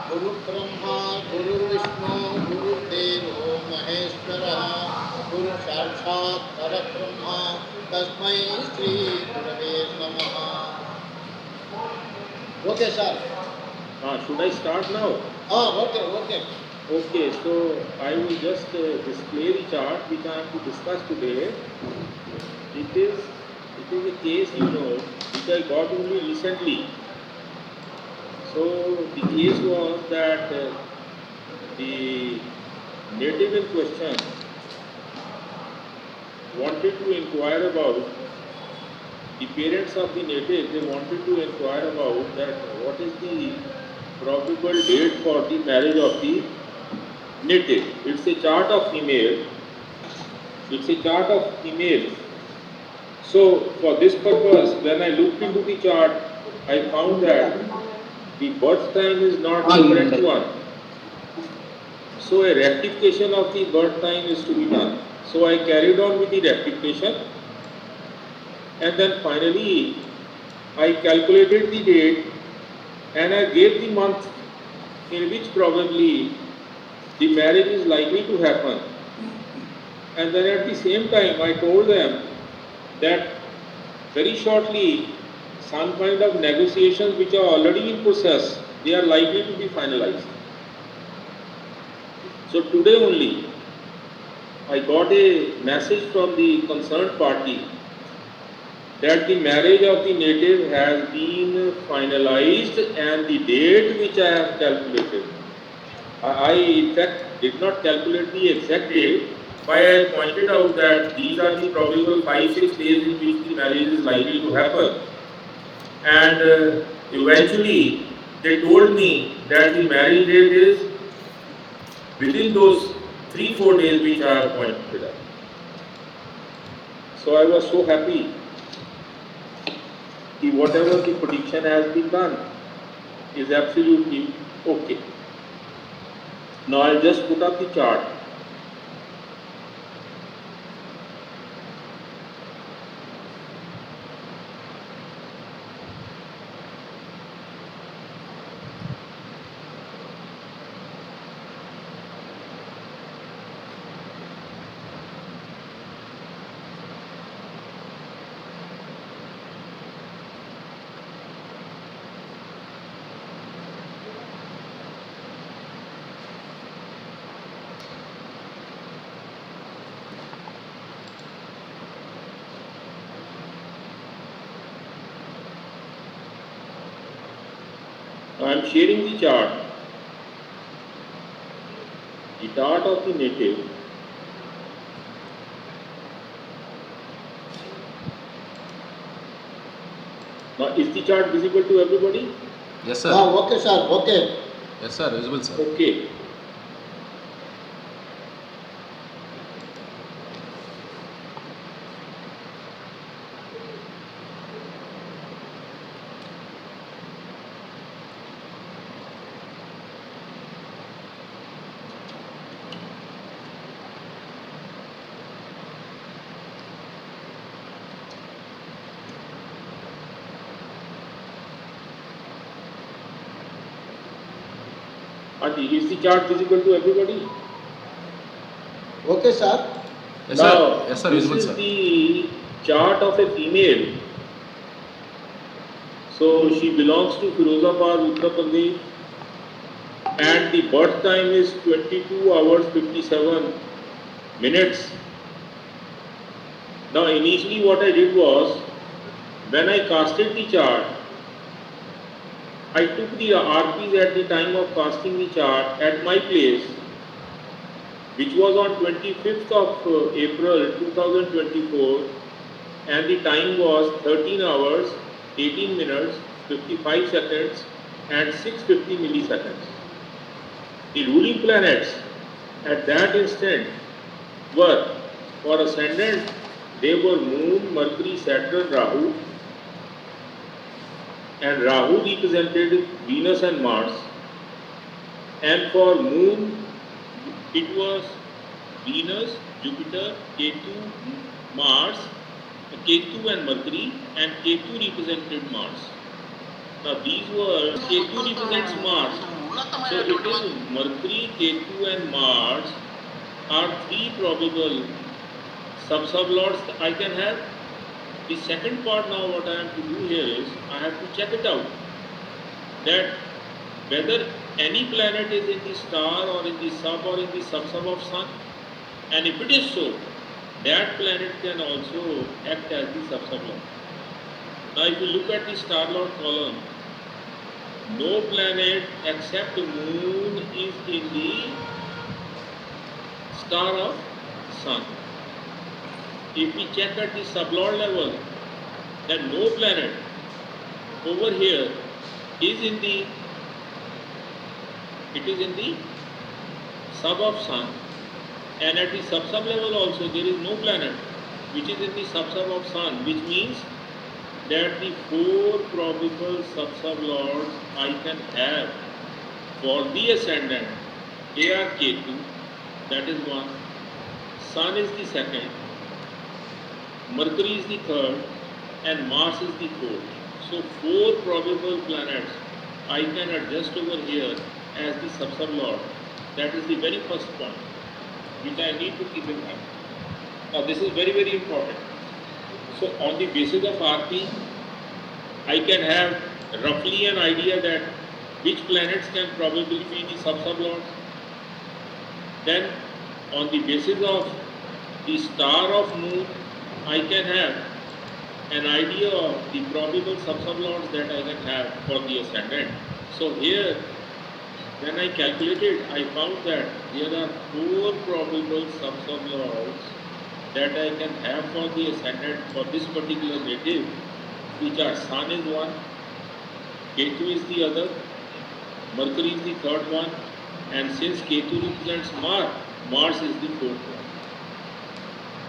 गुरु ब्रह्मा गुरु विष्णु गुरुदेवो महेश्वरः गुरु साक्षात् परब्रह्म तस्मै श्री गुरवे नमः. Okay, sir. Should I start now? Okay. Okay, so I will just display the chart which I am to discuss today. It is a case, which I got only recently. So the case was that the native in question wanted to inquire about, the parents of the native, they wanted to inquire about that what is the probable date for the marriage of the native. It's a chart of female. It's a chart of females. So for this purpose, when I looked into the chart, I found that the birth time is not the correct one. So a rectification of the birth time is to be done. So I carried on with the rectification, and then finally I calculated the date and I gave the month in which probably the marriage is likely to happen. And then at the same time I told them that very shortly some kind of negotiations which are already in process, they are likely to be finalized. So today only I got a message from the concerned party that the marriage of the native has been finalized and the date which I have calculated. I in fact did not calculate the exact date, but I pointed out that these are the probable 5-6 days in which the marriage is likely to happen. And eventually they told me that the marriage date is within those 3-4 days which I have pointed out. So I was so happy that whatever the prediction has been done is absolutely okay. Now I'll just put up the chart. I am sharing the chart. The chart of the native. Now is the chart visible to everybody? Yes, sir. Okay, sir. Okay. Yes, sir. Visible, sir. Okay. Is the chart visible to everybody? Okay, sir. Yes, now, sir. Yes, sir. This Visible, is sir. the chart of a female. So she belongs to Firozabad, Uttar Pradesh, and the birth time is 22 hours 57 minutes. Now initially what I did was, when I casted the chart, I took the RPs at the time of casting the chart at my place, which was on 25th of April 2024, and the time was 13 hours 18 minutes 55 seconds and 650 milliseconds. The ruling planets at that instant were, for ascendant, they were Moon, Mercury, Saturn, Rahu, and Rahu represented Venus and Mars, and for Moon it was Venus, Jupiter, Ketu, Mars, Ketu and Mercury, and Ketu represented Mars. Now these were, Ketu represents Mars, So it is Mercury, Ketu and Mars are three probable sub-sublords I can have. The second part now what I have to do here is I have to check it out that whether any planet is in the star or in the sub or in the sub-sub of Sun, and if it is so, that planet can also act as the sub-sublord. Now if you look at the star lord column, no planet except the moon is in the star of Sun. If we check at the sublord level, then no planet over here is in the sub of Sun, and at the sub-sub level also there is no planet which is in the sub-sub of Sun, which means that the four probable sub-sublords I can have for the ascendant, they are Ketu, that is one, Sun is the second, Mercury is the third, and Mars is the fourth. So four probable planets I can adjust over here as the sub-sublord. That is the very first point which I need to keep in mind. Now this is very, very important. So on the basis of RP, I can have roughly an idea that which planets can probably be the sub-sublords. Then on the basis of the star of moon, I can have an idea of the probable sub-sublords that I can have for the ascendant. So here, when I calculated, I found that there are four probable sub-sublords that I can have for the ascendant for this particular native, which are Sun is one, Ketu is the other, Mercury is the third one, and since Ketu represents Mars, Mars is the fourth one.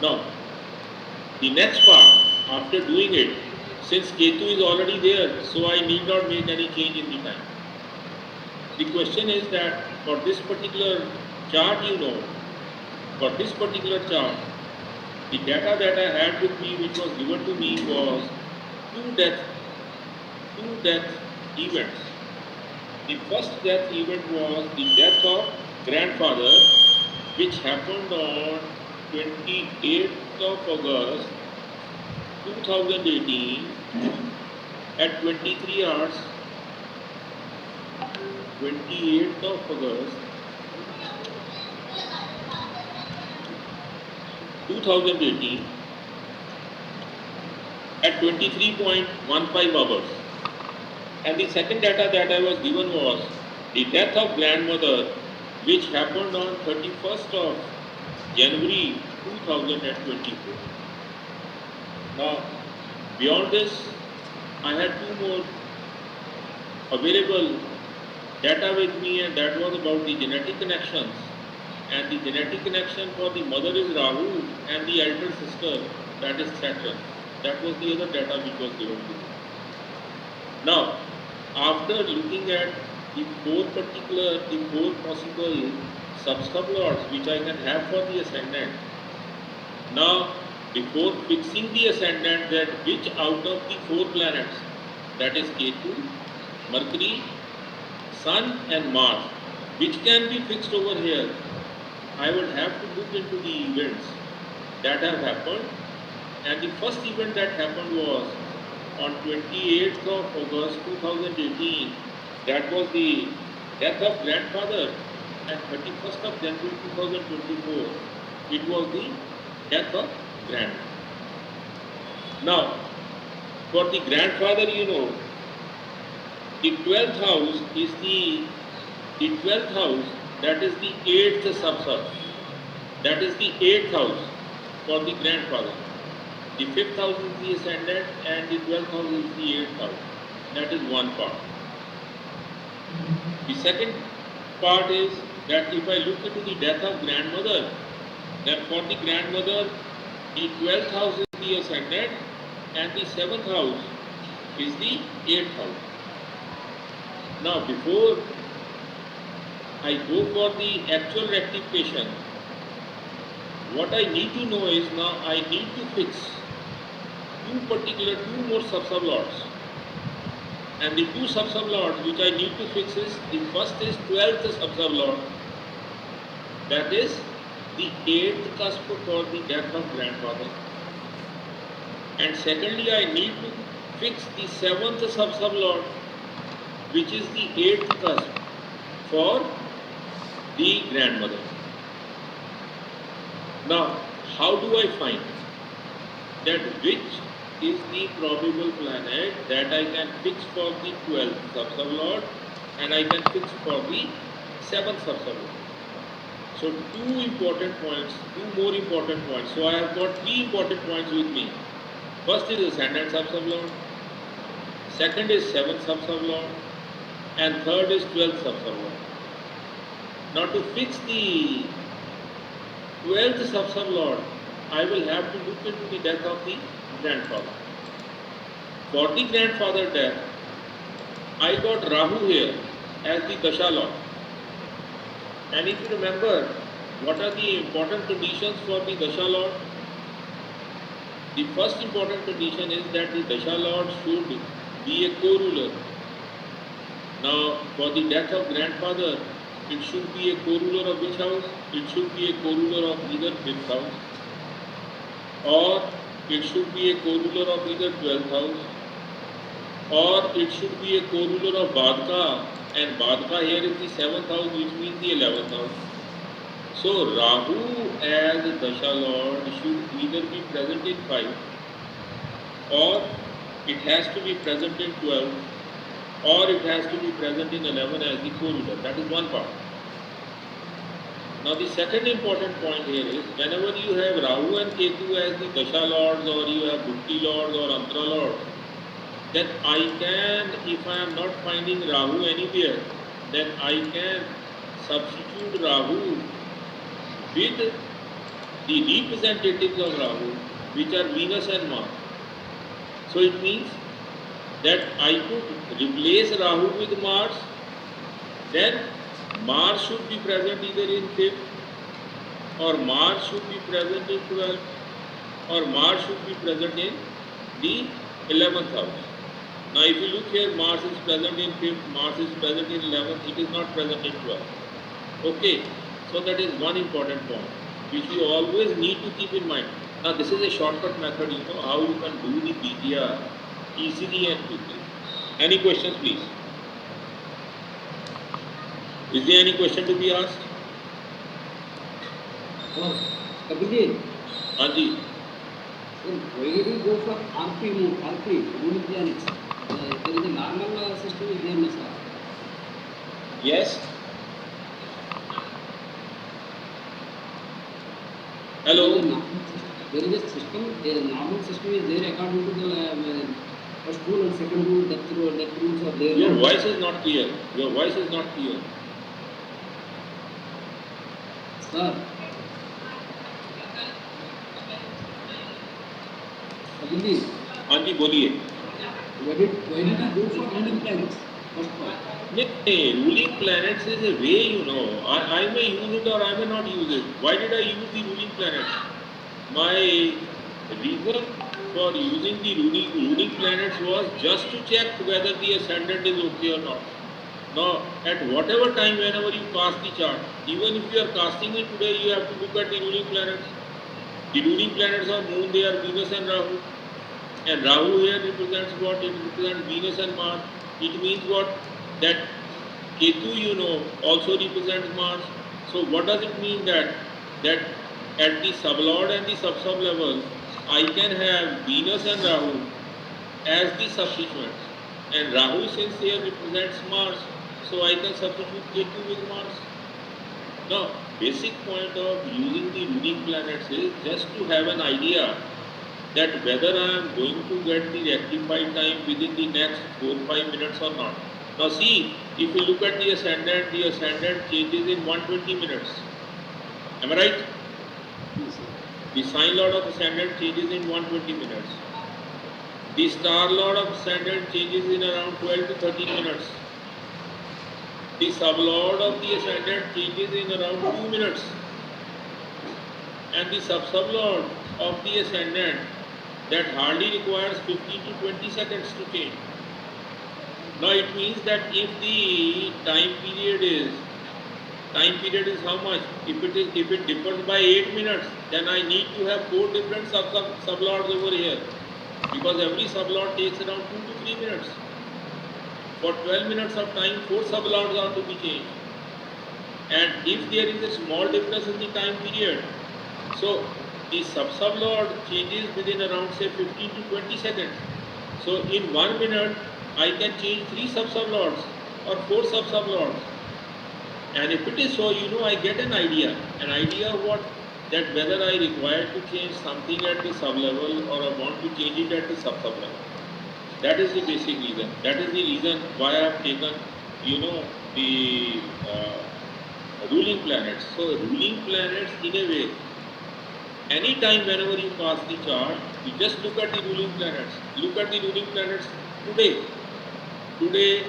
Now, the next part, after doing it, since Ketu is already there, so I need not make any change in the time. The question is that for this particular chart, for this particular chart, the data that I had with me, which was given to me, was two death events. The first death event was the death of grandfather, which happened on 28th of August 2018 at 23 hours, 28th of August 2018 at 23.15 hours. And the second data that I was given was the death of grandmother, which happened on 31st of January 2024. Now, beyond this, I had two more available data with me, and that was about the genetic connections. And the genetic connection for the mother is Rahu, and the elder sister, that is Saturn. That was the other data which was given to me. Now, after looking at the four possible sub-sublords which I can have for the ascendant, now before fixing the ascendant, that which out of the four planets, that is Ketu, Mercury, Sun and Mars, which can be fixed over here, I would have to look into the events that have happened. And the first event that happened was on 28th of August 2018, that was the death of grandfather, and 31st of January 2024, it was the death of grandmother. Now, for the grandfather, the 12th house is the 12th house, that is the 8th sub-sub. That is the 8th house for the grandfather. The 5th house is the ascendant and the 12th house is the 8th house. That is one part. The second part is that if I look into the death of grandmother, then for the grandmother, the 12th house is the ascendant and the 7th house is the 8th house. Now, before I go for the actual rectification, what I need to know is, now I need to fix two more sub-sublords. And the two sub-sublords which I need to fix is, the first is 12th sub-sublord, that is the 8th cusp for the death of grandfather. And secondly, I need to fix the 7th sub-sublord, which is the 8th cusp for the grandmother. Now, how do I find that which is the probable planet that I can fix for the 12th sub-sublord and I can fix for the 7th sub-sublord? So two more important points. So I have got three important points with me. First is ascendant sub-sublord, second is 7th sub-sublord, and third is 12th sub-sublord. Now to fix the 12th sub-sublord, I will have to look into the death of the grandfather. For the grandfather death, I got Rahu here as the Dasha Lord. And if you remember, what are the important conditions for the Dasha Lord? The first important condition is that the Dasha Lord should be a co-ruler. Now, for the death of grandfather, it should be a co-ruler of which house? It should be a co-ruler of either 5th house, or it should be a co-ruler of either 12th house, or it should be a co-ruler of Badka, and Badka here is the 7th house, which means the 11th house. So Rahu as Dasha Lord should either be present in 5, or it has to be present in 12, or it has to be present in 11 as the co-ruler. That is one part. Now the second important point here is, whenever you have Rahu and Ketu as the Dasha Lords, or you have Bhukti Lords or Antara Lords, then I can, if I am not finding Rahu anywhere, then I can substitute Rahu with the representatives of Rahu, which are Venus and Mars. So it means that I could replace Rahu with Mars, then Mars should be present either in 5th, or Mars should be present in 12th, or Mars should be present in the 11th house. Now if you look here, Mars is present in 5th, Mars is present in 11th, it is not present in 12th. Okay, so that is one important point, which you always need to keep in mind. Now this is a shortcut method, you know, how you can do the BTR easily and quickly. Any questions, please? Is there any question to be asked? Kapila Ji, Anji. sir, why did you go for RP, ruling planets? There is a normal system is there, no, sir? Yes. Hello. There is a system, a normal system is there according to the first rule and second rule, that rules are there. Your voice is not clear. Your voice is not clear. Sir, Kapila Ji, Anji, बोलिए. why did you go for ruling planets? First of all. नहीं, ruling planets is a way, you know. I may use it or I may not use it. Why did I use the ruling planets? My reason for using the ruling planets was just to check whether the ascendant is okay or not. Now, at whatever time, whenever you cast the chart, even if you are casting it today, you have to look at the ruling planets. The ruling planets of Moon, they are Venus and Rahu. And Rahu here represents what? It represents Venus and Mars. It means what? That Ketu, you know, also represents Mars. So what does it mean that at the sublord and the sub-sub level, I can have Venus and Rahu as the substituents. And Rahu, since here represents Mars, so I can substitute Ketu with Mars. Now, basic point of using the ruling planets is just to have an idea that whether I am going to get the rectified time within the next 4-5 minutes or not. Now see, if you look at the ascendant changes in 120 minutes. Am I right? Yes, sir. The sign lord of ascendant changes in 120 minutes. The star lord of ascendant changes in around 12 to 13 minutes. The sublord of the ascendant changes in around 2 minutes. And the sub-sublord of the ascendant, that hardly requires 15 to 20 seconds to change. Now it means that if the time period is how much? If it differs by 8 minutes, then I need to have 4 different sublords over here, because every sublord takes around 2 to 3 minutes. For 12 minutes of time, 4 sublords are to be changed. And if there is a small difference in the time period, so the sublord changes within around say 15 to 20 seconds. So in 1 minute, I can change 3 sublords or 4 sublords. And if it is so, I get an idea of what, that whether I require to change something at the sub-level or I want to change it at the sub-level. That is the basic reason. That is the reason why I have taken, the ruling planets. So ruling planets, in a way, anytime whenever you pass the chart, you just look at the ruling planets. Look at the ruling planets today. Today,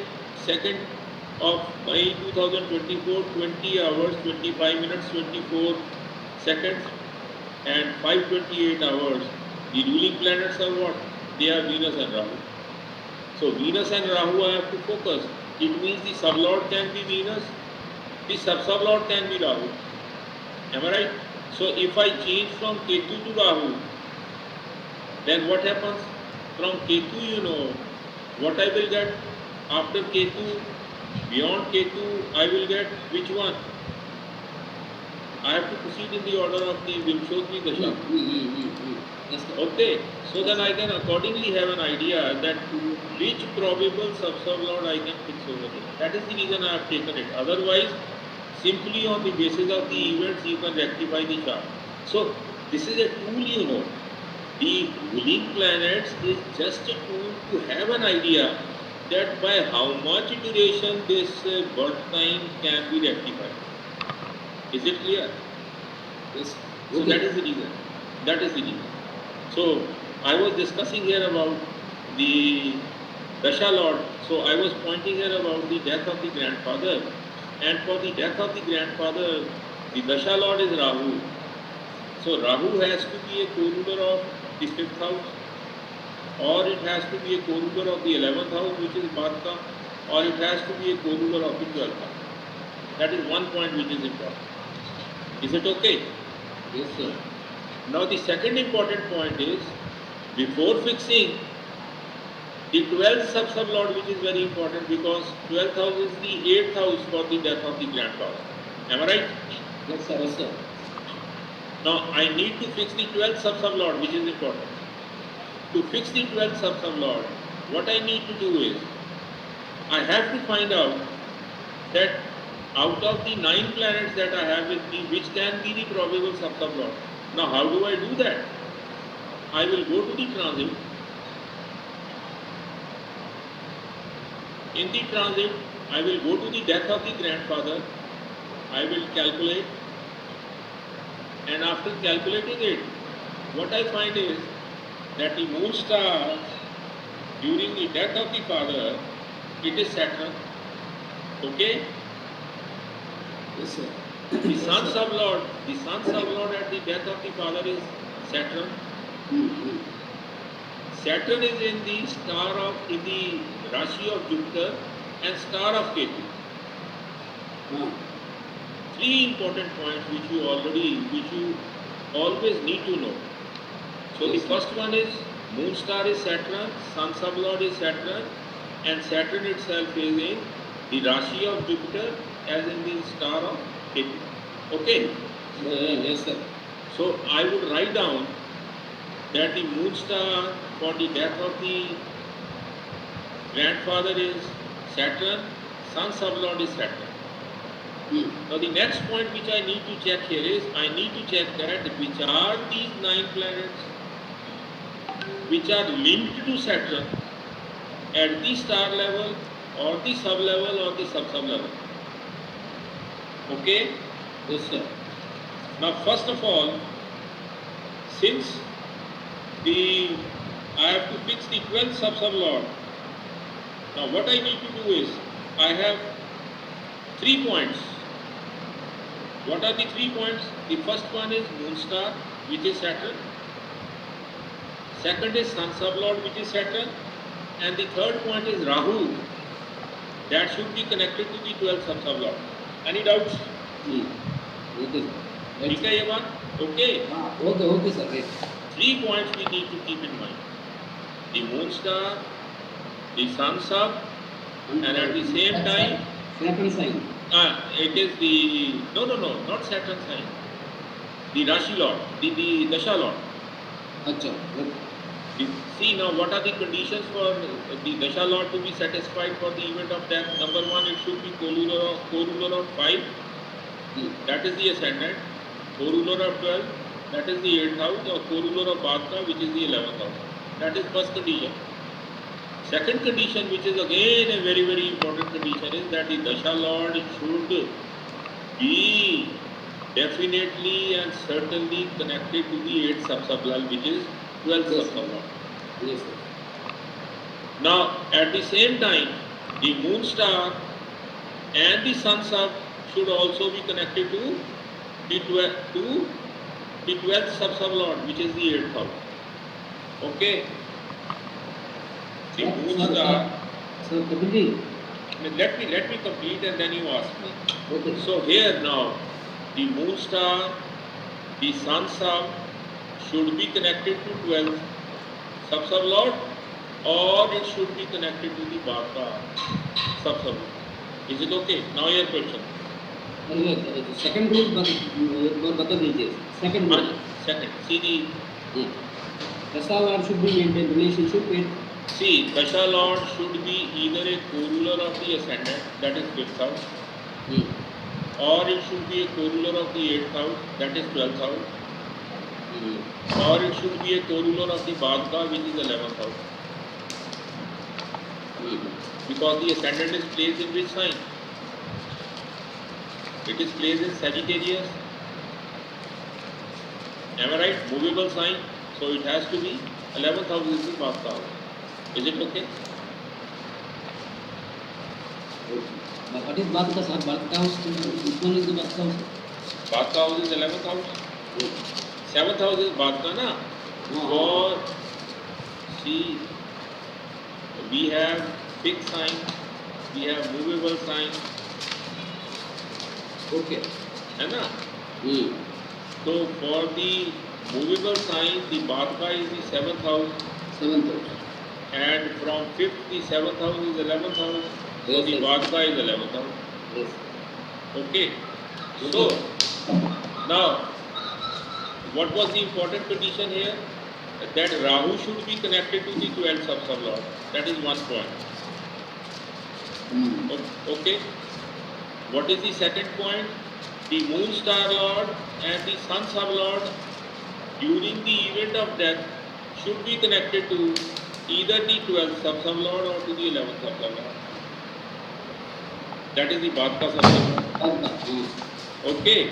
2nd of May 2024, 20 hours, 25 minutes, 24 seconds and 5:28 hours. The ruling planets are what? They are Venus and Rahu. So Venus and Rahu I have to focus. It means the sublord can be Venus, the sub-sublord can be Rahu. Am I right? So if I change from Ketu to Rahu, then what happens? From Ketu, what I will get after Ketu, beyond Ketu, I will get which one? I have to proceed in the order of the Vimshodri Dasha. Yes, sir. Okay, so then I can accordingly have an idea that which probable sub-sublord I can fix over there. That is the reason I have taken it. Otherwise, simply on the basis of the events, you can rectify the chart. So this is a tool, The ruling planets is just a tool to have an idea that by how much duration this birth time can be rectified. Is it clear? Yes. So Okay. that is the reason. That is the reason. So I was discussing here about the Dasha Lord. So I was pointing here about the death of the grandfather. And for the death of the grandfather, the Dasha Lord is Rahu. So Rahu has to be a co-ruler of the 5th house, or it has to be a co-ruler of the 11th house, which is Bhadka, or it has to be a co-ruler of the 12th house. That is one point which is important. Is it okay? Yes, sir. Now the second important point is, before fixing the 12th sub-sublord, which is very important because 12th house is the 8th house for the death of the grandfather. Am I right? Yes, sir. Yes, sir. Now I need to fix the 12th sub-sublord, which is important. To fix the 12th sub-sublord, what I need to do is, I have to find out that out of the 9 planets that I have with me, which can be the probable sub-sublord. Now how do I do that? I will go to the transit. In the transit, I will go to the death of the grandfather. I will calculate, and after calculating it, what I find is that the moon star during the death of the father, it is Saturn. Okay? Yes, sir. The sun sublord at the death of the father is Saturn. Saturn is in the Rashi of Jupiter and star of Ketu. 3 important points which you always need to know. So Yes, the sir. first one is moon star is Saturn, sun sublord is Saturn, and Saturn itself is in the Rashi of Jupiter as in the star of Ketu. Okay? Yes, sir. So I would write down that the moon star for the death of the grandfather is Saturn, sun sublord is Saturn. Now the next point which I need to check here is, I need to check that which are these 9 planets which are linked to Saturn at the star level or the sub level or the sub level. Okay? Yes, sir. Now first of all, since I have to fix the 12th sub-sublord. Now what I need to do is, I have 3 points. What are the 3 points? The first one is moon star, which is Saturn. Second is sun sublord, which is Saturn. And the third point is Rahu, that should be connected to the 12th sub-sublord. Any doubts? Okay, sir. Right, ठीक है ये बात? Okay. Okay, sir. Right. 3 points we need to keep in mind: the moon star, the sun sub, and at the same time, Saturn sign. it is the not Saturn sign. The Rashi Lord, the Dasha Lord. Acha. See now, what are the conditions for the Dasha Lord to be satisfied for the event of death? Number one, it should be co-ruler of 5, that is the ascendant, co-ruler of 12, that is the 8th house, or co-ruler of Bhakta, which is the 11th house. That is first condition. Second condition, which is again a very, very important condition, is that the Dasha Lord should be definitely and certainly connected to the 8th sub-sublal, which is 12th sub-sublal. Yes, sir. Now, at the same time, the moon star and the sun sub should also be connected to the 12th sub-sublord, which is the 8th house. Okay? The moon star. So, Kapila Ji. Let me complete and then you ask me. Okay. So here now, the moon star, the sun sub should be connected to 12th sub-sublord, or it should be connected to the Bhakta sub-sublord. Is it okay? Now your question. Second rule, bata dijiye. Second rule. Second. See the. Dasha Lord should be maintained relationship with. See, Dasha Lord should be either a co-ruler of the ascendant, that is 5th house, or it should be a co-ruler of the 8th house, that is 12th house, or it should be a co-ruler of the Bhakta, which is 11th house. Because the ascendant is placed in which sign? It is placed in Sagittarius. Am I right? Movable sign. So it has to be 11th house is the Bhakta house. Is it okay? What is Bhakta, sir? Bhakta house? Which one is the Bhakta house? Bhakta house is 11th house. 7th house is Bhakta, na? Or see, we have fixed sign, we have movable sign. Okay. है ना? So for the movable sign, the Bhakta is the 7th house. 7th house. And from 5th, the 7th house is 11th house. So Yes, the yes. Bhakta is 11th house. Yes. Okay. So now, what was the important condition here? That Rahu should be connected to the 12th sub-sublord. That is one point. Okay. What is the second point? The moon star lord and the sun sub-lord during the event of death should be connected to either the 12th sub-sublord or to the 11th sub-sublord. That is the Bhakta sub-sublord. Okay.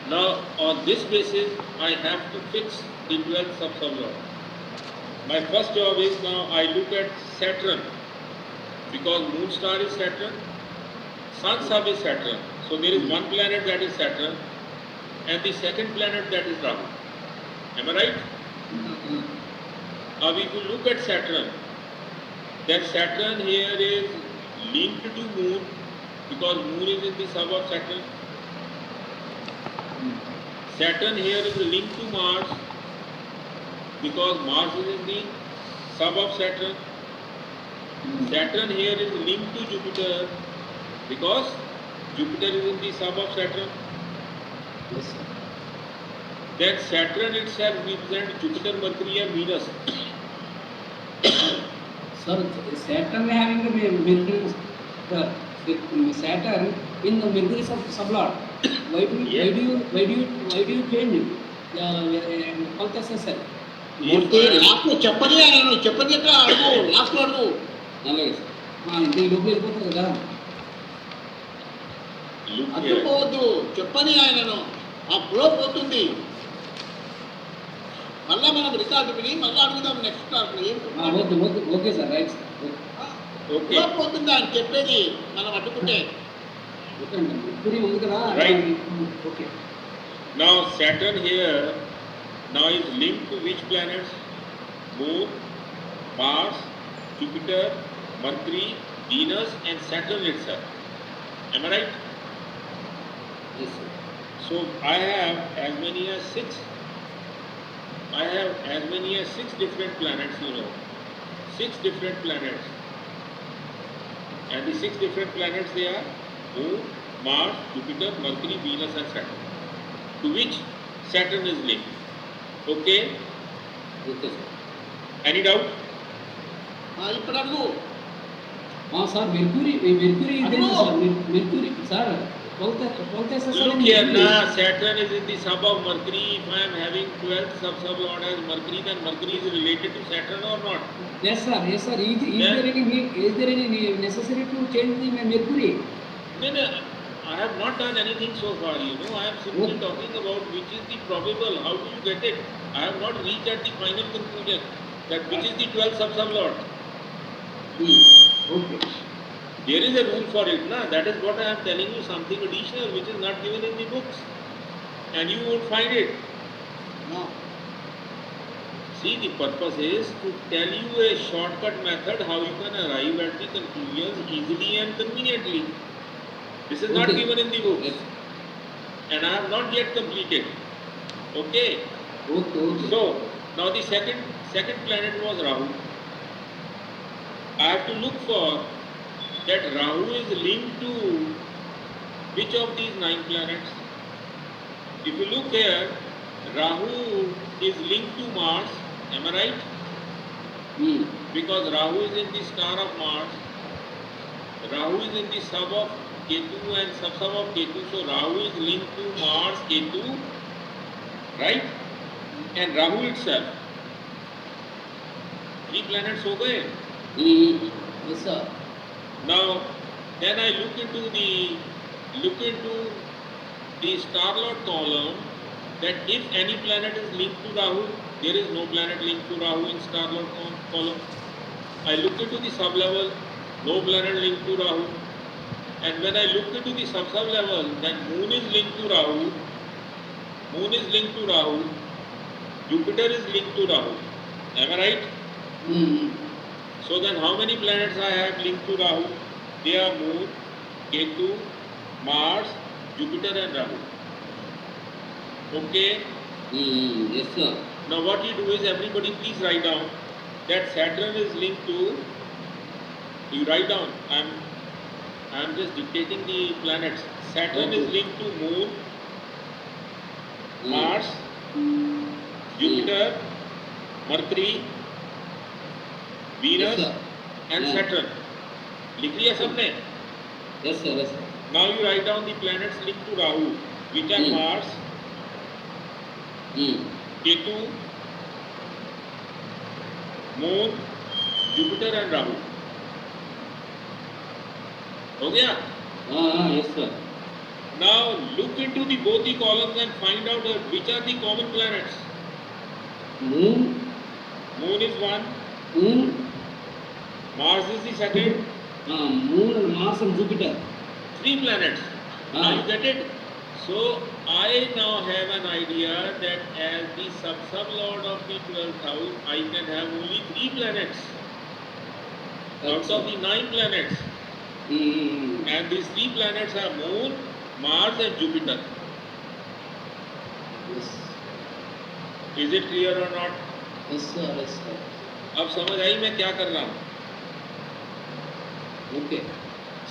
Now, on this basis, I have to fix the 12th sub-sublord. My first job is now I look at Saturn, because moon star is Saturn, sun sub is Saturn. So there is one planet that is Saturn, and the second planet that is Rahu. Am I right? Now, if you look at Saturn, that Saturn here is linked to moon, because moon is in the sub of Saturn. Saturn here is linked to Mars, because Mars is in the sub of Saturn. Saturn here is linked to Jupiter, because Jupiter is in the sub of Saturn. Yes, sir. Then Saturn itself represents Jupiter, Mercury and Venus. Sir, Saturn having the Mercury, Saturn in the Mercury sublord. Why do you change it? Sir. Murthy last లో చెప్పని ఆయన చెప్పని అడుగు last లో అడుగు అలాగే sir ఇంటికి లోపల వెళ్ళిపోతుంది కదా Look here. అడ్డుకోవద్దు చెప్పని ఆయనను ఆ ఫ్లో పోతుంది మళ్ళా మనం రికార్డు విని మళ్ళీ అడుగుదాం నెక్స్ట్ క్లాస్ లో ఏం okay sir right sir Okay. Flow పోతుంది ఆయన చెప్పేది మనం అడ్డుకుంటే ఓకే అండి ఇప్పుడు ఉంది కదా Right. Okay Now Saturn here now is linked to which planets? Moon, Mars, Jupiter, Mercury Venus and Saturn itself. Am I right? Yes, sir. So I have as many as six. I have as many as 6 different planets, you know. 6 different planets. And the 6 different planets they are Moon, Mars, Jupiter, Mercury, Venus and Saturn. To which Saturn is linked. Okay? Okay, sir. Any doubt? ఇప్పుడు అడుగు Sir, Mercury is there, Hello. sir. Mercury, sir. Both sir. Look here, now Saturn is in the sub of Mercury. If I am having 12th sub-lord as Mercury, then Mercury is related to Saturn or not? Yes, sir. Yes, sir. Is there any necessary to change the Mercury? No, I have not done anything so far, you know. I am simply Okay. talking about which is the probable. How do you get it? I have not reached at the final conclusion that which is the 12th sub-lord. Okay. There is a rule for it, na? That is what I am telling you, something additional which is not given in the books. And you won't find it. No. See, the purpose is to tell you a shortcut method how you can arrive at the conclusions easily and conveniently. This is not Okay. given in the books. Yes. And I have not yet completed. Okay. Okay. So, now the second planet was Rahu. I have to look for that Rahu is linked to which of these 9 planets. If you look here, Rahu is linked to Mars. Am I right? Because Rahu is in the star of Mars. Rahu is in the sub of Ketu and sub of Ketu. So Rahu is linked to Mars, Ketu, right? And Rahu itself. 3 planets ho gaye. Yes, sir. Now, then I look into the star-lord column, that if any planet is linked to Rahu, there is no planet linked to Rahu in star-lord column. I look into the sub-level, no planet linked to Rahu. And when I look into the sub-level, then Moon is linked to Rahu. Moon is linked to Rahu. Jupiter is linked to Rahu. Am I right? So then how many planets I have linked to Rahu? They are Moon, Ketu, Mars, Jupiter and Rahu. Okay? Yes, sir. Now what you do is, everybody please write down that Saturn is linked to, you write down, I am just dictating the planets. Saturn is linked to Moon, Mars, Jupiter, Mercury, Venus and Saturn. लिख लिया सबने? Yes, sir. Yes, sir. Now you write down the planets linked to Rahu, which are Mars, Ketu, Moon, Jupiter and Rahu. हो गया? Yes, sir. Now look into the both the columns and find out which are the common planets. Moon. Moon is one. Moon. Mars is the second. Moon and Mars and Jupiter. 3 planets. Now you get it? So I now have an idea that as the sub-lord of the 12th house, I can have only 3 planets out of the 9 planets. And these 3 planets are Moon, Mars and Jupiter. Yes. Is it clear or not? Yes, sir. Yes, sir. अब समझ आई मैं क्या कर रहा हूँ? Okay.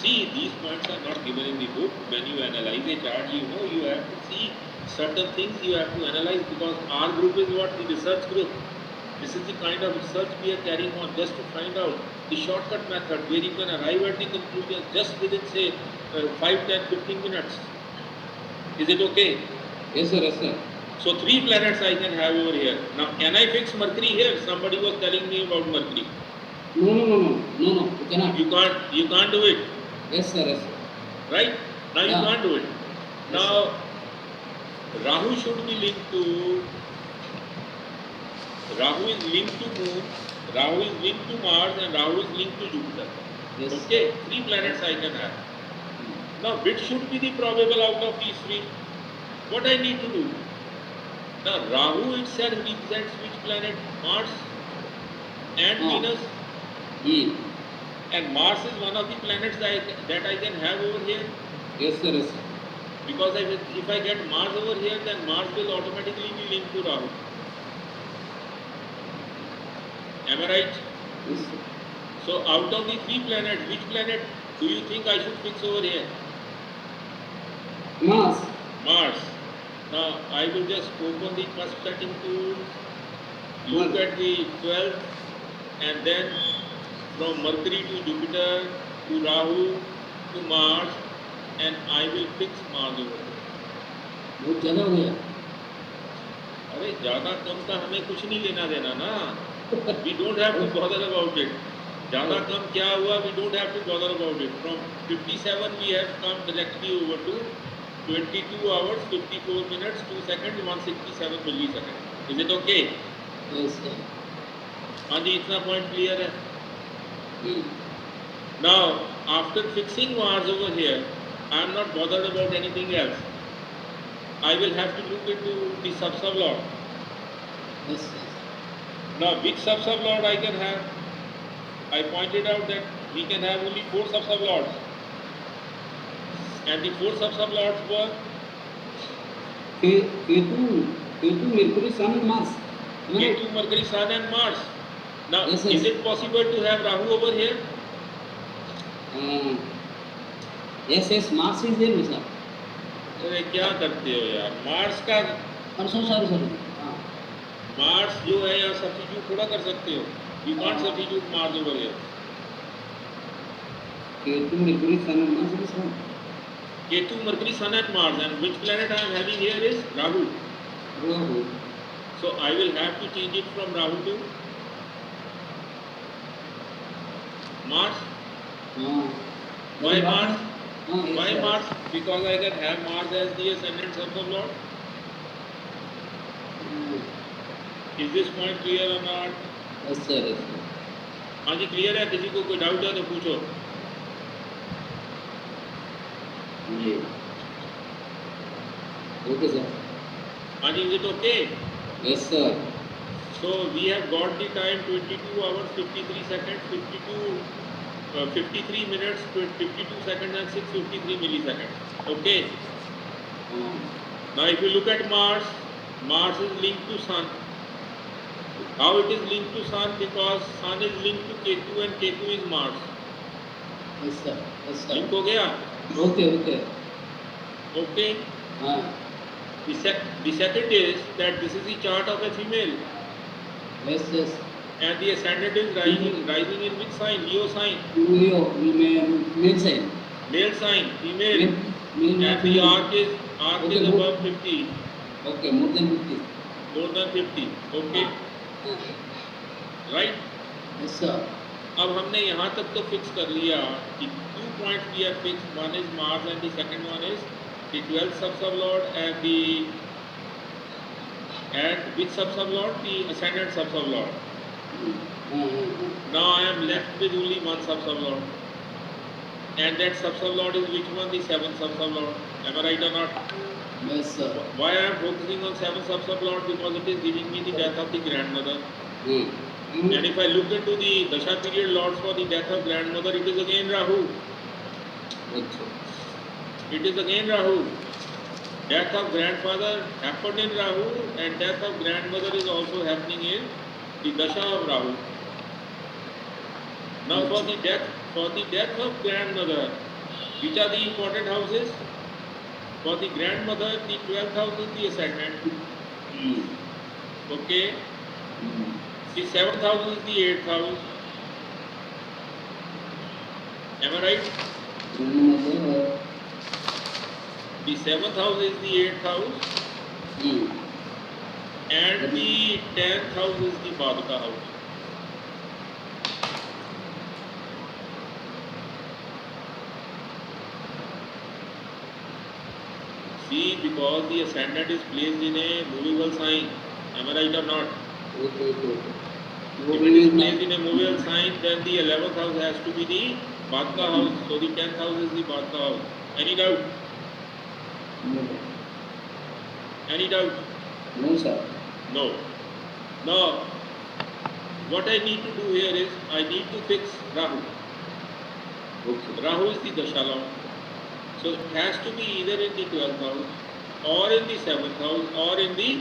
See, these points are not given in the book. When you analyze a chart, you know you have to see certain things you have to analyze, because our group is what? The research group. This is the kind of research we are carrying on just to find out the shortcut method where you can arrive at the conclusion just within, say, 5, 10, 15 minutes. Is it okay? Yes, sir. Yes, sir. So 3 planets I can have over here. Now, can I fix Mercury here? Somebody was telling me about Mercury. No. You cannot. You can't do it. Yes, sir. Yes, sir. Right? Now you Yeah. can't do it. Yes, Now, Rahu should be linked to, Rahu is linked to Moon, Rahu is linked to Mars and Rahu is linked to Jupiter. Yes. Okay, 3 planets I can have. Now, which should be the probable out of these 3? What I need to do? Now, Rahu itself represents which planet? Mars and Venus. And Mars is one of the planets that I can have over here. Yes, sir. Yes, sir. Because if I get Mars over here, then Mars will automatically be linked to Rahu. Am I right? Yes, sir. So out of the 3 planets, which planet do you think I should fix over here? Mars. Mars. Now I will just open the first setting tool, look at the 12th, and then from Mercury to Jupiter to Rahu to Mars, and I will fix Mars over here. बहुत ज़्यादा हो गया. अरे ज़्यादा कम का हमें कुछ नहीं लेना देना ना. We don't have to bother about it. ज़्यादा कम क्या हुआ? We don't have to bother about it. From 57 we have come directly over to 22 hours, 54 minutes, 2 seconds, 167 milliseconds. Is it okay? Yes, sir. हाँ जी, इतना point clear है. Hmm. Now, after fixing Mars over here, I am not bothered about anything else. I will have to look into the sub-sublord. Yes, yes. Now, which sub-sublord I can have? I pointed out that we can have only 4 sub-sublords. And the 4 sub-sublords were Ketu, Mercury, Sun, and Mars. Am I right? Ketu, Mercury, Sun and Mars. Now, Yes, is yes. it possible to have Rahu over here? Yes, yes. Mars is there, sir. अरे क्या करते हो यार? Mars का Sorry. Mars जो है यहाँ substitute थोड़ा कर सकते हो. You can't substitute Mars over here. Ketu, Mercury, Sun, and Mars is one. Ketu, Mercury, Sun and Mars. And which planet I am having here is Rahu. Rahu. So I will have to change it from Rahu to Mars. Why Mars? Yes, Why sir. Mars? Because I can have Mars as the ascendant sub-sublord. Is this point clear or not? Yes, sir. Yes, sir. हाँ जी clear है. किसी को कोई doubt है तो पूछो. Yeah. Okay, sir. हाँ जी, is it okay? Yes, sir. So we have got the time 22 hours 53 seconds 53 minutes 52 seconds and 653 milliseconds. Okay. Now if you look at Mars, Mars is linked to Sun. How it is linked to Sun? Because Sun is linked to Ketu and Ketu is Mars. Yes, sir. Yes, sir. Link हो गया? Okay. Okay. The second is that this is the chart of a female. Yes. And the ascendant is rising in which sign? Leo sign. Leo, male sign. Male sign, female. Male And the arc is Okay, above 50. Okay, more than 50. More than 50. Okay. Right? Yes, sir. अब हमने यहाँ तक तो fix कर लिया कि 2 points we have fixed. One is Mars and the second one is the 12th sub-sublord and which sub-sublord? The ascendant sub-sublord. Now I am left with only one sub-sublord. And that sub-sublord is which one? The 7th sub-sublord. Am I right or not? Yes, sir. Why I am focusing on 7th sub-sublord? Because it is giving me the death of the grandmother. And if I look into the Dasha period lords for the death of grandmother, it is again Rahu. It is again Rahu. Death of grandfather happened in Rahu and death of grandmother is also happening in the Dasha of Rahu. Now for the death of grandmother, which are the important houses? For the grandmother, the 12th house is the ascendant. Okay. The 7th house is the 8th house. Am I right? The 7th house is the 8th house. And the 10th house is the Badka house. See, because the ascendant is placed in a movable sign. Am I right or not? Okay. If it is placed in a movable sign, then the 11th house has to be the Badka house. So the 10th house is the Badka house. Any doubt? Any doubt? No, sir. No. Now, what I need to do here is, I need to fix Rahu. Okay. Rahu is the Dasha Lord. So it has to be either in the 12th house, or in the 7th house, or in the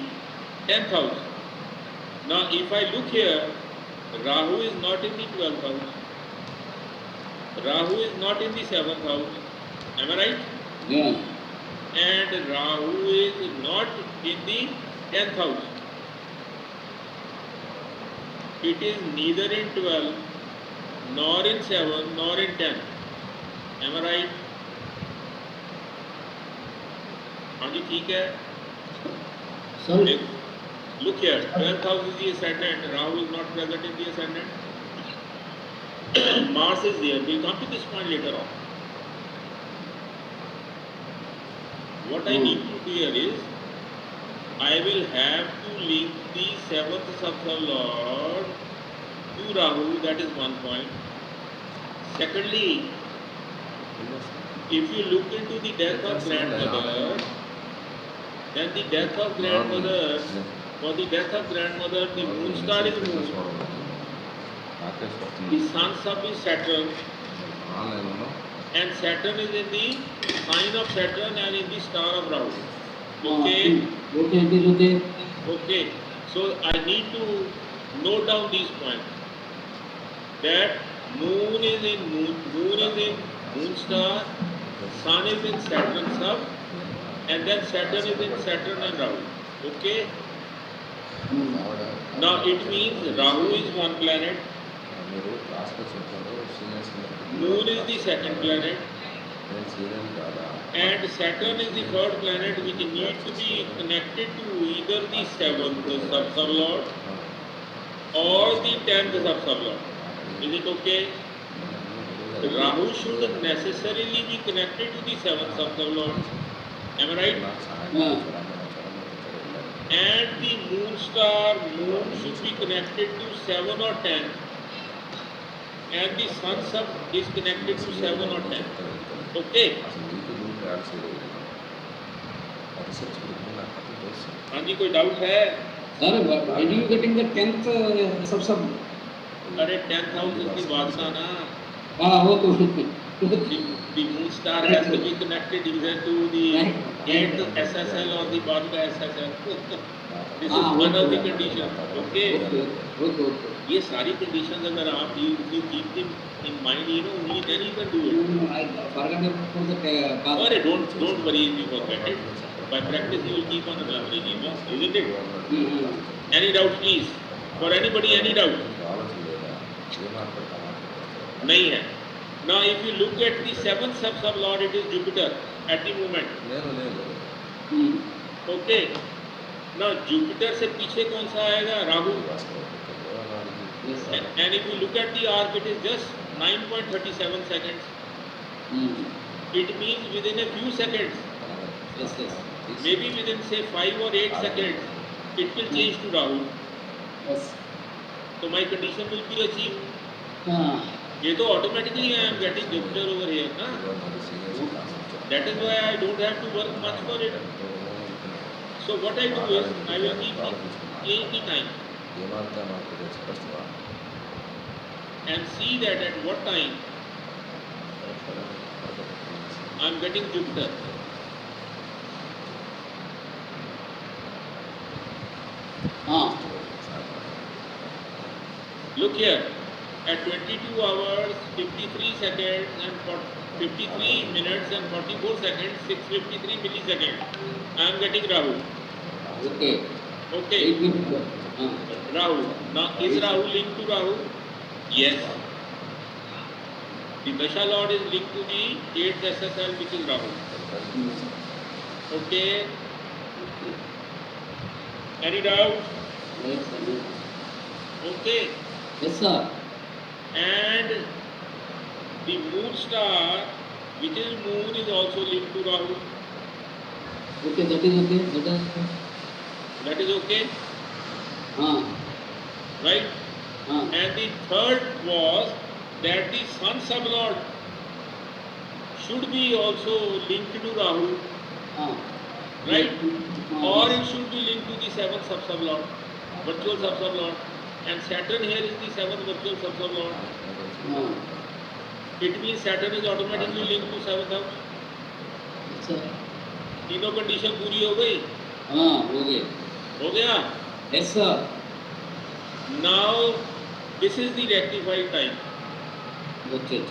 10th house. Now if I look here, Rahu is not in the 12th house. Rahu is not in the 7th house. Am I right? Yeah. And Rahu is not in the 10th house. It is neither in 12, nor in 7, nor in 10. Am I right? हाँ जी ठीक है. Sorry. Look here, 12th house is the ascendant. Rahu is not present in the ascendant. Mars is there. We'll come to this point later on. What I need to do here is, I will have to link the 7th Lord to Rahu. That is one point. Secondly, if you look into the death of grandmother, then the death of grandmother, for the death of grandmother, the moon star is moon. The sun sub is Saturn, and Saturn is in the sign of Saturn and in the star of Rahu. Okay? Okay, it is okay. Okay. So I need to note down these points. That moon is in moon star, sun is in Saturn sub, and then Saturn is in Saturn and Rahu. Okay? Now it means Rahu is one planet, moon is the second planet, and Saturn is the third planet, which needs to be connected to either the 7th sub-sublord or the 10th sub-sublord. Is it okay? Rahu should necessarily be connected to the 7th sub-sublord. Am I right? Yeah. And the moon should be connected to 7 or 10. And the sun sub is connected to 7 or 10. Okay? हाँ जी कोई doubt है? Sir, why are you getting the 10th sub? अरे 10th house is the बादशाह ना. वो तो The moon star has to be connected either to the 8th SSL or the Bharata SSL. This is one of the conditions. Okay? Okay. ये सारी conditions अगर आप you keep them in mind, you know, only then you can do it. I forgot to put the pass. Or don't worry if you forget it. By practice you will keep on remembering it, isn't it? Any doubt please? For anybody any doubt? नहीं है. Now if you look at the 7th sub-lord, it is Jupiter at the moment. Okay. Now Jupiter से पीछे कौन सा आएगा? Rahu. And if you look at the arc, it is just 9.37 seconds. It means within a few seconds, maybe within say 5 or 8 seconds, it will change to Rahu. Yes. So my condition will be achieved. ये तो automatically I am getting Jupiter over here, ना? That is why I don't have to work much for it. So what I do is I will change the time and see that at what time I am getting Jupiter. Look here, at 22 hours, 53 seconds and 53 minutes and 44 seconds, 653 milliseconds, I am getting Rahu. Okay. Okay. Rahu. Now is Rahu linked to Rahu? Yes. The Dasha Lord is linked to the 8th SSL, which is Rahu. Okay. Any doubt? Yes, sir. Okay. Yes, sir. And the moon star, which is moon, is also linked to Rahu. Okay, that is okay. That is okay? Right? And the third was that the sun sublord should be also linked to Rahu. Right? Or it should be linked to the 7th sub-sublord, virtual sub-sublord. And Saturn here is the 7th virtual sub-sublord. It means Saturn is automatically linked to 7th house. अच्छा तीनों condition पूरी हो गई. हाँ हो गए. हो गया. Yes sir. Now this is the rectified time. Okay.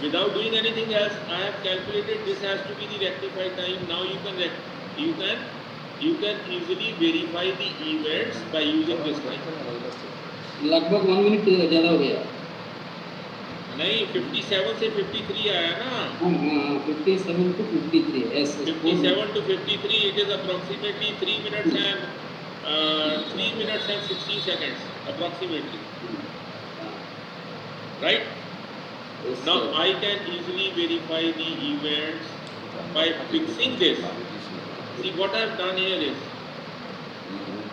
Without doing anything else, I have calculated this has to be the rectified time. Now you can easily verify the events by using this time. लगभग 1 minute ज़्यादा हो गया. नहीं 57 से 53 आया ना. हाँ 57 to 53. Yes. 57 to 53. It is approximately 3 minutes and 3 minutes and 60 seconds approximately. Right? Yes, Now sir. I can easily verify the events by fixing this. See what I have done here is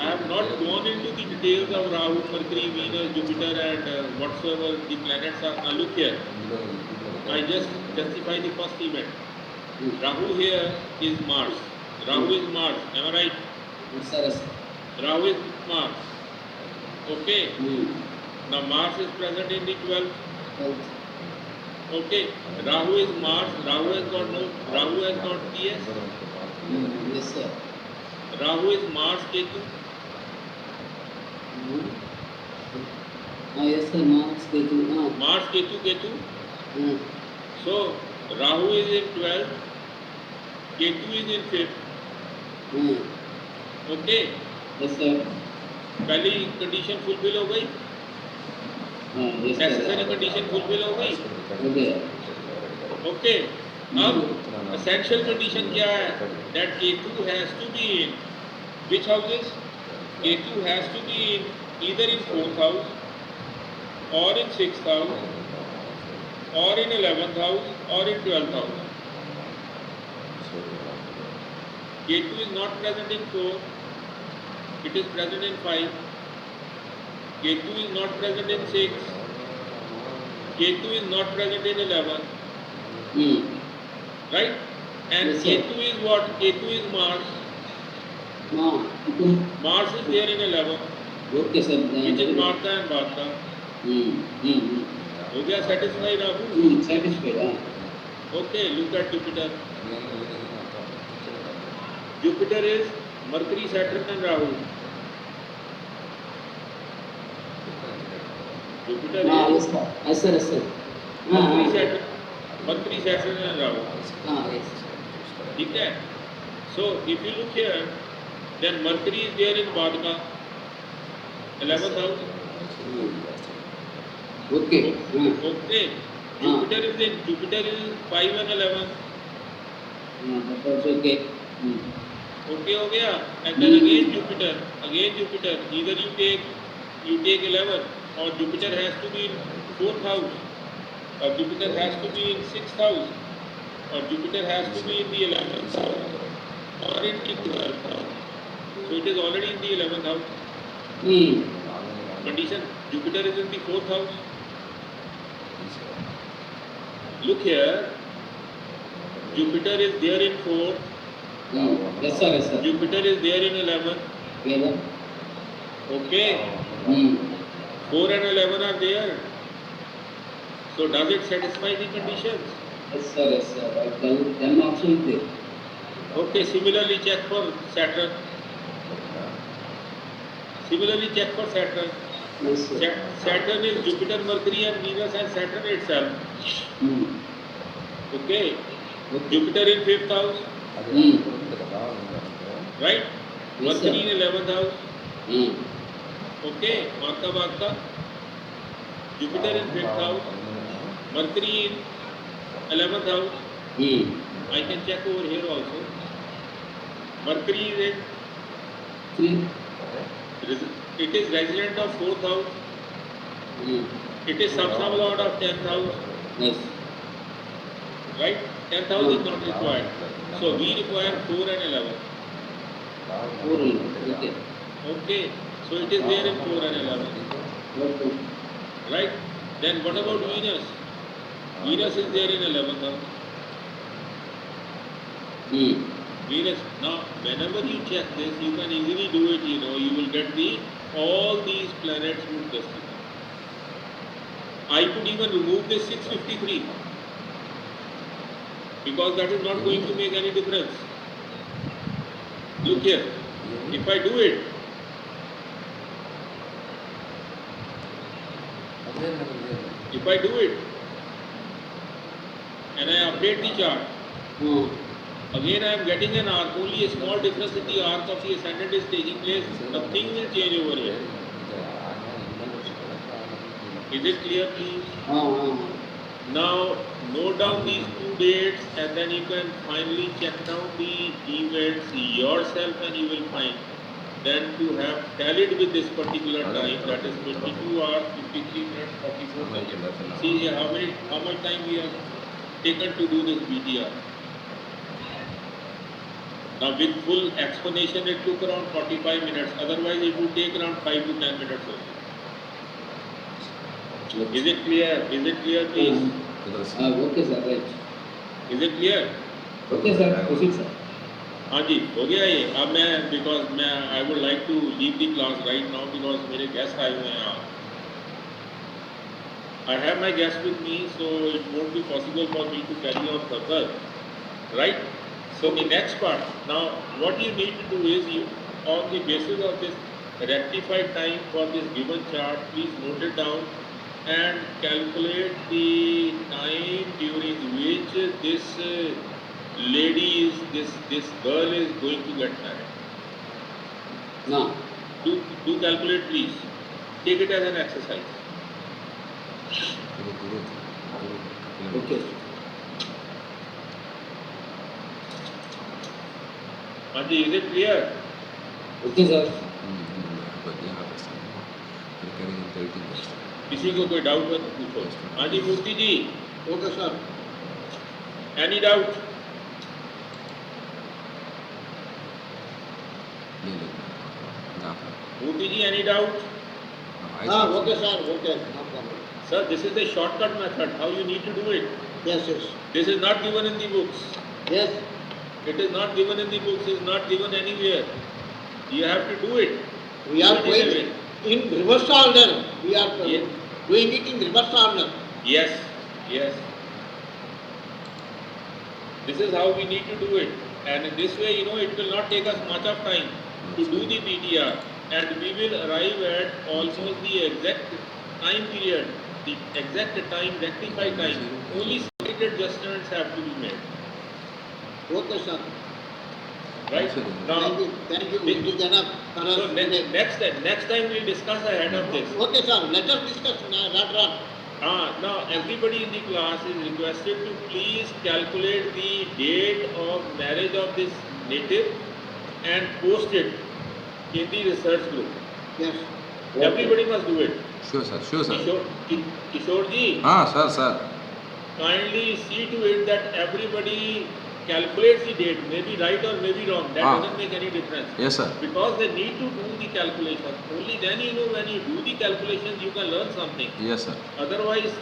I have not gone into the details of Rahu, Mercury, Venus, Jupiter and whatsoever the planets are. Now look here. I just justify the first event. Rahu here is Mars. Rahu is Mars. Am I right? Yes, sir. Rahu is Mars. Okay. Now Mars is present in the 12th. Okay. Rahu is Mars. Rahu has got TS. Yes, sir. Rahu is Mars Ketu. Yes, sir. Mars Ketu. Mars Ketu. So Rahu is in 12th. Ketu is in 5th. Okay. Yes, sir. पहली condition fulfil हो गई. Necessary condition fulfil हो गई. Okay. अब essential condition क्या है? That Ketu has to be in which houses? Ketu has to be in either in 4th house or in 6th house or in 11th house or in 12th house. Ketu is not present in 4. It is present in 5. Ketu is not present in 6. Ketu is not present in 11. Right? And Yes, sir. Ketu is what? Ketu is Mars. Mars is there in 11. Okay, sir. Which is Martha and Bharta. हो गया satisfied Rahu? Satisfied. Okay, look at Jupiter. Jupiter is Mercury, Saturn and Rahu. Jupiter is Yes, sir. Mercury, Saturn and Rahu. Yes. ठीक है? So if you look here, then Mercury is there in Badka, 11th house. Okay. Okay. Jupiter is 5 and 11. That's also okay. Okay हो गया. And then again Jupiter. Either you take 11 or Jupiter has to be in 4th house or Jupiter has to be in 6th house or Jupiter has to be in the 11th house or in the 12th house. So it is already in the 11th house. Condition, Jupiter is in the 4th house. Look here, Jupiter is there in 4th. Yes, sir. Jupiter is there in 11th. 11. Okay. 4 and 11 are there. So does it satisfy the conditions? Yes, sir. Then also is there. Okay, similarly check for Saturn. Yes, sir. Saturn is Jupiter, Mercury and Venus and Saturn itself. Okay. Jupiter in 5th house. Right? Yes, Mercury sir. in 11th house. Okay. Martha. Jupiter in 5th house. Mercury in 11th house. I can check over here also. Mercury is in, 3. it is resident of 4th house. It is sub-lord of 10th house. Yes. Right? 10th house is not required. So we require 4 and 11. 4. Okay. Okay. So it is there in 4 and 11. Okay. Right? Then what about Venus? Venus is there in 11th house. Venus. Now, whenever you check this, you can easily do it, you will get all these planets would justify. I could even remove this 653 because that is not going to make any difference. Look here, if I do it, and I update the chart, again I am getting an arc, only a small difference in the arc of the ascendant is taking place, nothing will change over here. Is it clear, please? Now note down these two dates and then you can finally check down the events yourself and you will find. Then to have tallied with this particular time, that is 22 hours, 53 minutes, 44 seconds. See here how much time we have taken to do this BTR. Now with full explanation it took around 45 minutes, otherwise it would take around 5 to 10 minutes only. Is it clear? Is it clear, please? Okay, sir, right. Is it clear? Okay, sir, proceed, sir. हाँ जी हो गया ये अब मैं because मैं I would like to leave the class right now because मेरे guest आए हुए हैं यहाँ. I have my guest with me, so it won't be possible for me to carry on further, right? So the next part, now what you need to do is you, on the basis of this rectified time for this given chart, please note it down and calculate the time during which this lady is, this girl is going to get married. Now, Do calculate, please. Take it as an exercise. okay. Anji, is it clear? Okay, sir. किसी को कोई doubt हो तो पूछो. हाँ जी मूर्ति जी. Okay, sir. Any doubt? Murthy ji, any doubt? Okay, sir. Okay. No problem. Sir, this is the shortcut method. How you need to do it? Yes, yes. This is not given in the books. Yes. It is not given in the books. It is not given anywhere. You have to do it. We are Do it in a going way. in reverse order. We are Yes. doing it in reverse order. Yes. Yes. This is how we need to do it. And in this way, it will not take us much of time to do the BTR. And we will arrive at almost the exact time period, the exact time, rectified time. Only slight adjustments have to be made. Okay, sir. Right? Now, Thank you. It is enough for us so today. next time we'll discuss ahead of this. Okay, sir. Let us discuss later on. Now everybody in the class is requested to please calculate the date of marriage of this native and post it in the research group. Yes. Everybody must do it. Sure, sir. Sure, sir. Kishore ji, Sir. kindly see to it that everybody calculates the date, maybe right or maybe wrong. That doesn't make any difference. Yes, sir. Because they need to do the calculation. Only then when you do the calculations, you can learn something. Yes, sir. Otherwise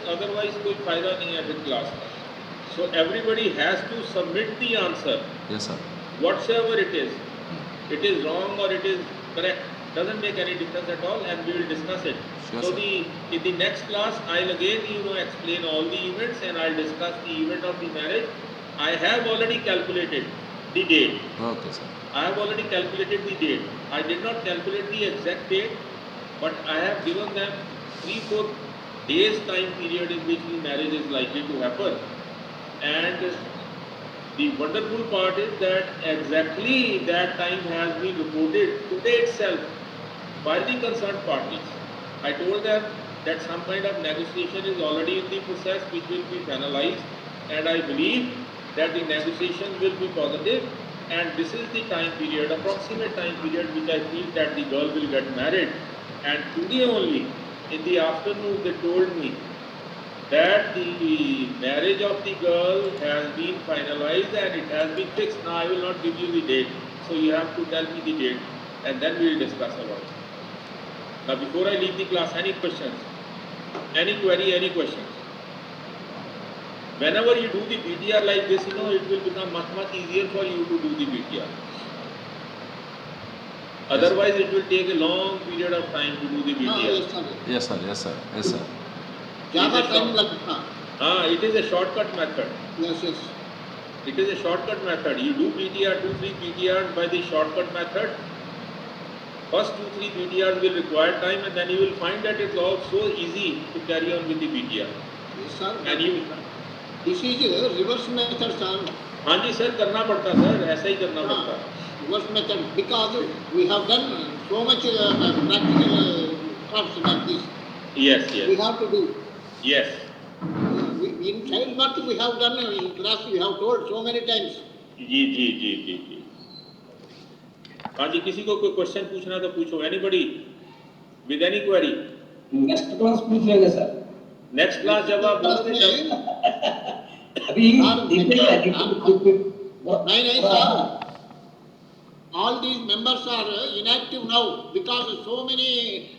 कोई फायदा नहीं है फिर class का. So everybody has to submit the answer, Yes, sir. whatsoever it is wrong or it is correct, doesn't make any difference at all, and we will discuss it. Sure, So sir. in the next class, I'll again explain all the events and I'll discuss the event of the marriage. I have already calculated the date. Okay, sir. I have already calculated the date. I did not calculate the exact date, but I have given them 3-4 days time period in which the marriage is likely to happen. And the wonderful part is that exactly that time has been reported today itself by the concerned parties. I told them that some kind of negotiation is already in the process which will be finalized, and I believe that the negotiation will be positive, and this is the time period, approximate time period, which I feel that the girl will get married. And today only, in the afternoon, they told me that the marriage of the girl has been finalized and it has been fixed. Now I will not give you the date, so you have to tell me the date, and then we will discuss about it. Now before I leave the class, any questions? Any query, any questions? Whenever you do the BTR like this, it will become much easier for you to do the BTR. Otherwise, it will take a long period of time to do the BTR. Yes, sir. Yes, sir. Yes, sir. Yes, sir. ज़्यादा time लगता. It is a shortcut method. Yes, yes. It is a shortcut method. You do BTR, 2-3 BTRs by the shortcut method. First 2-3 BTRs will require time, and then you will find that it's all so easy to carry on with the BTR. Yes, sir. And you, This is a reverse method, sir. हाँ जी sir, करना पड़ता sir, ऐसा ही करना पड़ता. Reverse method, because we have done so much practical stuff like this. Yes, We yes, have to do. yes. In childbirth we have done, in class we have told so many times. जी जी जी जी जी. हाँ जी, किसी को कोई question पूछना तो पूछो. Anybody with any query? Next class पूछ लेंगे sir. Next class जब आप बोलोगे जब. अभी नहीं sir. All these members are inactive now because so many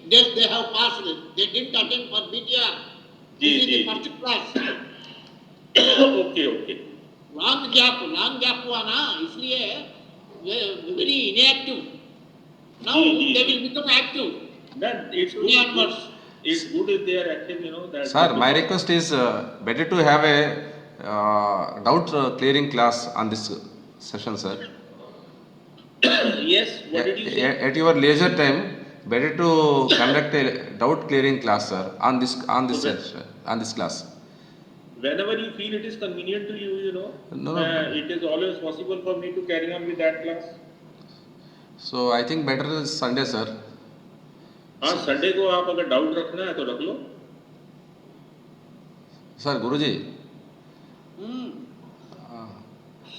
days they have passed. They didn't attend for BTR. This is the first class. Okay, okay. Long gap हुआ ना, इसलिए very inactive. Now they will become active. Then it's good. It's good if they are active, you know. That Sir, my request is better to have a doubt clearing class on this session, sir. Yes. What did you say? At your leisure time, better to conduct a doubt clearing class, sir, on this session, on this class. Whenever you feel it is convenient to you, you know, No. it is always possible for me to carry on with that class. So I think better is Sunday, sir. हाँ, Sunday को आप अगर doubt रखना है तो रख लो. Sir, Guruji.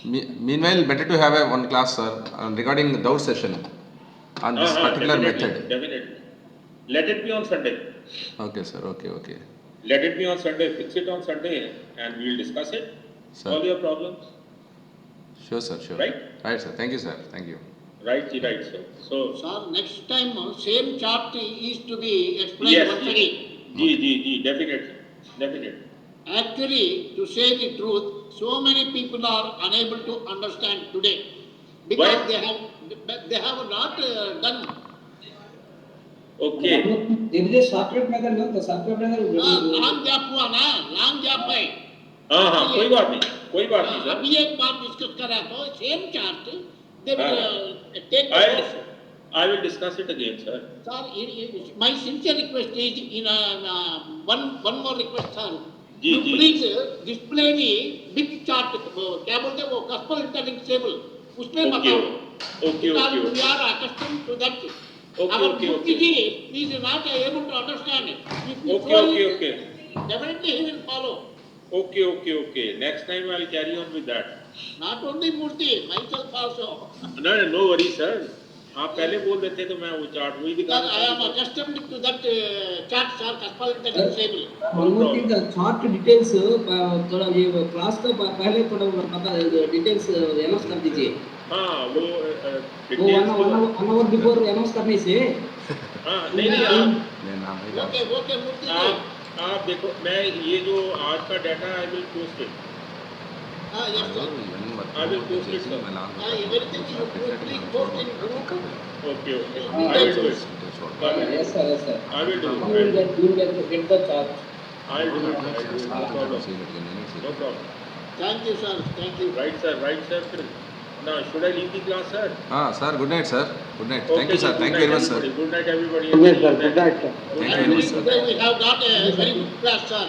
Meanwhile, better to have a one class, sir, regarding doubt session on this particular method. Definitely. Let it be on Sunday. Okay, sir. Okay. Let it be on Sunday. Fix it on Sunday, and we will discuss it. Sir. All your problems. Sure, sir. Sure. Right? Right, sir. Thank you, sir. Thank you. Right, sir. So. Sir, next time same chart is to be explained Yes. once again. Ji. Definitely. Actually, to say the truth, so many people are unable to understand today because they have not done. Okay. there is a shortcut method, no? The shortcut method. Long gap हुआ ना, long gap है. हाँ, कोई बात नहीं sir. अभी एक बार discuss करा तो same chart they will take the course. I will discuss it again, sir. Sir, my sincere request is in one more request, sir. Ji, You ji. please display the big chart. क्या बोलते हैं वो customer interlink table उसमें बताओ. Okay. Because we are accustomed to that. Our Murthy ji is not able to understand it. If you show it, Okay. definitely he will follow. Okay. Next time I will carry on with that. Not only Murthy, myself also. No worries, sir. आप पहले बोल देते तो मैं वो chart वही दिखा Sir, I am accustomed to that chart, sir, customer interlink table. one more thing, the chart details थोड़ा ये क्लास का पहले थोड़ा पता डिटेल्स अनाउंस कर दीजिए. हाँ, वो वो वन आवर बिफोर अनाउंस करने से. हाँ, नहीं ओके मूर्ति जी. आप देखो, मैं ये जो आज का data I will post it. हाँ, yes sir. I will post it, sir. Everything you please post in group. Okay. I will do it. Yes sir. I will do You will it. get the chart. I will do it. No problem. Thank you, sir. Thank you. Right, sir. Now, should I leave the class, sir? Sir, good night, sir. Good night. Okay, Thank you, sir. good Thank night, you very much, sir. everybody. Good night, everybody. Good night, sir. Good night, sir. Thank you very much, sir. Today we have got a very good class, sir.